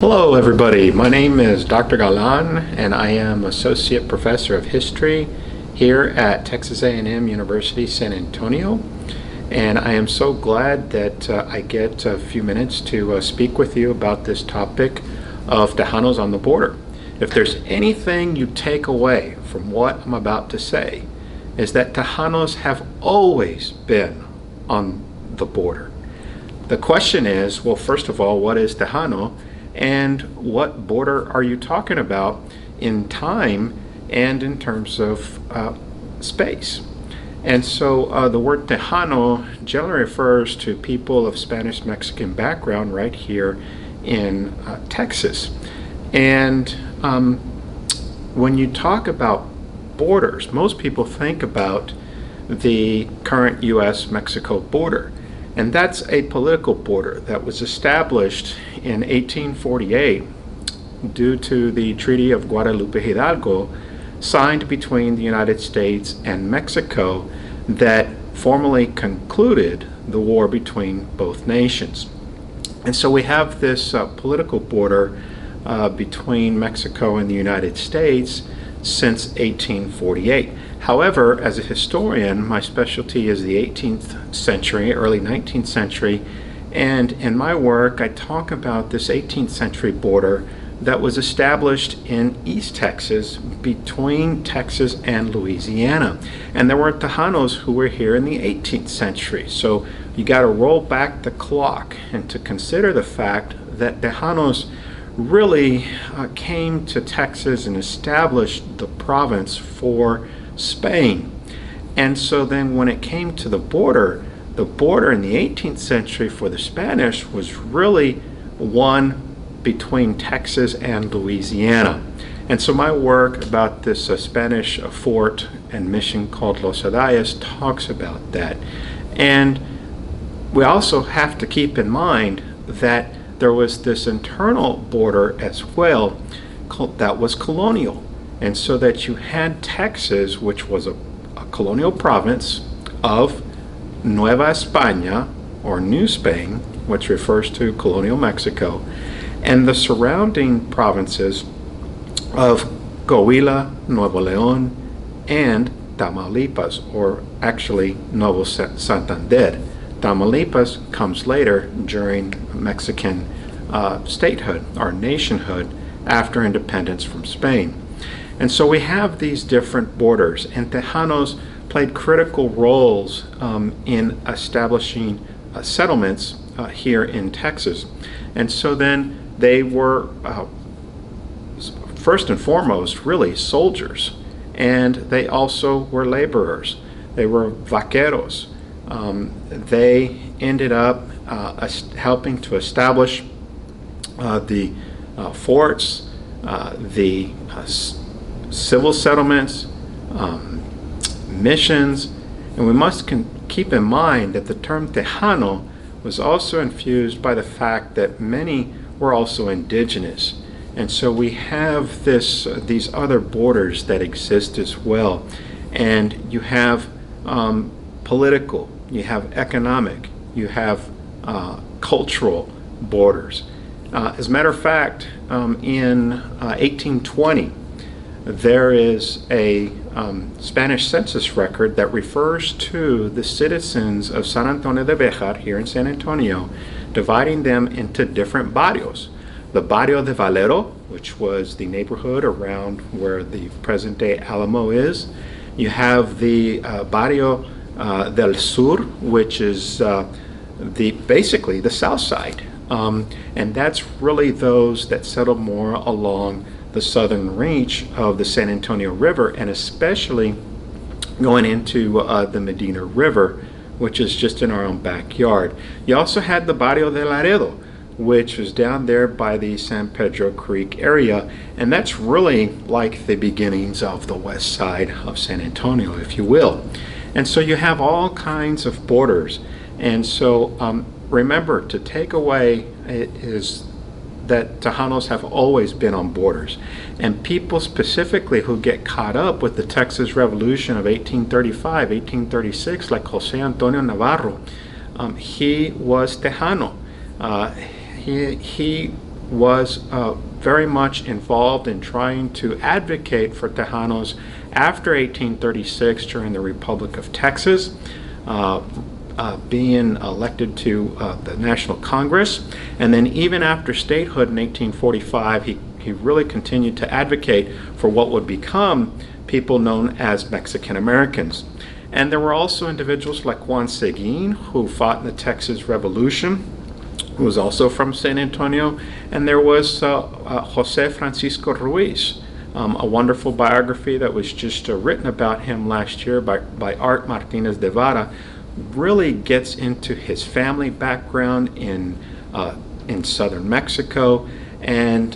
Hello everybody, my name is Dr. Galan and I am Associate Professor of History here at Texas A&M University-San Antonio, and I am so glad that I get a few minutes to speak with you about this topic of Tejanos on the border. If there's anything you take away from what I'm about to say, is that Tejanos have always been on the border. The question is, well, first of all, what is Tejano? And what border are you talking about in time and in terms of space? And so the word Tejano generally refers to people of Spanish-Mexican background right here in Texas. And when you talk about borders, most people think about the current U.S.-Mexico border. And that's a political border that was established in 1848 due to the Treaty of Guadalupe Hidalgo signed between the United States and Mexico that formally concluded the war between both nations. And so we have this political border between Mexico and the United States since 1848. However, as a historian, my specialty is the 18th century, early 19th century, and in my work I talk about this 18th century border that was established in East Texas between Texas and Louisiana. And there were Tejanos who were here in the 18th century. So you got to roll back the clock and to consider the fact that Tejanos really came to Texas and established the province for Spain. And so then when it came to the border in the 18th century for the Spanish was really one between Texas and Louisiana. And so my work about this Spanish fort and mission called Los Adayas talks about that. And we also have to keep in mind that there was this internal border as well that was colonial. And so that you had Texas, which was a colonial province of Nueva España, or New Spain, which refers to colonial Mexico, and the surrounding provinces of Coahuila, Nuevo León, and Tamaulipas, or actually Nuevo Santander. Tamaulipas comes later during Mexican statehood, or nationhood, after independence from Spain. And so we have these different borders, and Tejanos played critical roles in establishing settlements here in Texas. And so then they were, first and foremost, really soldiers, and they also were laborers. They were vaqueros. They ended up helping to establish the forts, the civil settlements, missions, and we must keep in mind that the term Tejano was also infused by the fact that many were also indigenous. And so we have these other borders that exist as well. And you have political, you have economic, you have cultural borders. As a matter of fact, in 1820, there is a Spanish census record that refers to the citizens of San Antonio de Béjar here in San Antonio, dividing them into different barrios. The Barrio de Valero, which was the neighborhood around where the present-day Alamo is. You have the Barrio del Sur, which is basically the south side. And that's really those that settle more along the southern reach of the San Antonio River, and especially going into the Medina River, which is just in our own backyard. You also had the Barrio de Laredo, which was down there by the San Pedro Creek area, and that's really like the beginnings of the west side of San Antonio, if you will. And so you have all kinds of borders. And so remember, to take away is that Tejanos have always been on borders. And people specifically who get caught up with the Texas Revolution of 1835, 1836, like Jose Antonio Navarro, he was Tejano. He was very much involved in trying to advocate for Tejanos after 1836 during the Republic of Texas, being elected to the National Congress. And then even after statehood in 1845, he really continued to advocate for what would become people known as Mexican Americans. And there were also individuals like Juan Seguin, who fought in the Texas Revolution, who was also from San Antonio. And there was Jose Francisco Ruiz, a wonderful biography that was just written about him last year by Art Martinez de Vara. Really gets into his family background in southern Mexico, and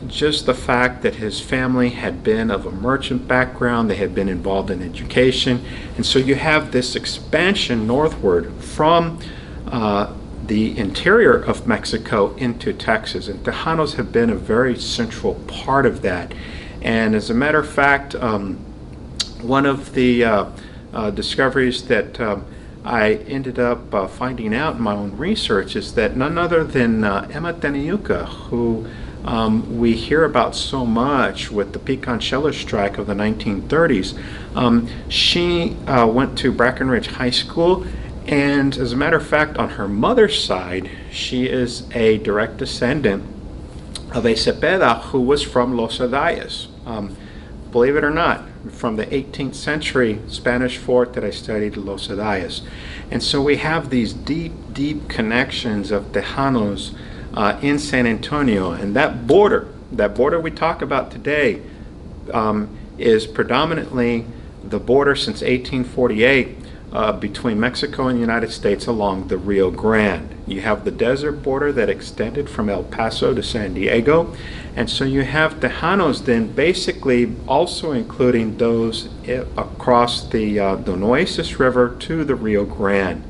just the fact that his family had been of a merchant background. They had been involved in education, and so you have this expansion northward from the interior of Mexico into Texas, and Tejanos have been a very central part of that. And as a matter of fact, one of the discoveries that I ended up finding out in my own research is that none other than Emma Tenayuca, who we hear about so much with the Picanchello strike of the 1930s, she went to Brackenridge High School, and as a matter of fact, on her mother's side, she is a direct descendant of a Cepeda who was from Los Adayas. Believe it or not, from the 18th century Spanish fort that I studied, Los Adayas. And so we have these deep, deep connections of Tejanos in San Antonio. And that border we talk about today, is predominantly the border since 1848 between Mexico and the United States along the Rio Grande. You have the desert border that extended from El Paso to San Diego. And so you have Tejanos then basically also including those across the Nueces River to the Rio Grande.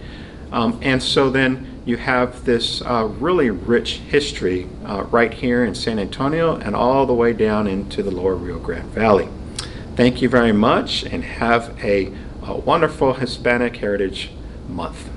And so then you have this really rich history right here in San Antonio and all the way down into the lower Rio Grande Valley. Thank you very much, and have a wonderful Hispanic Heritage Month.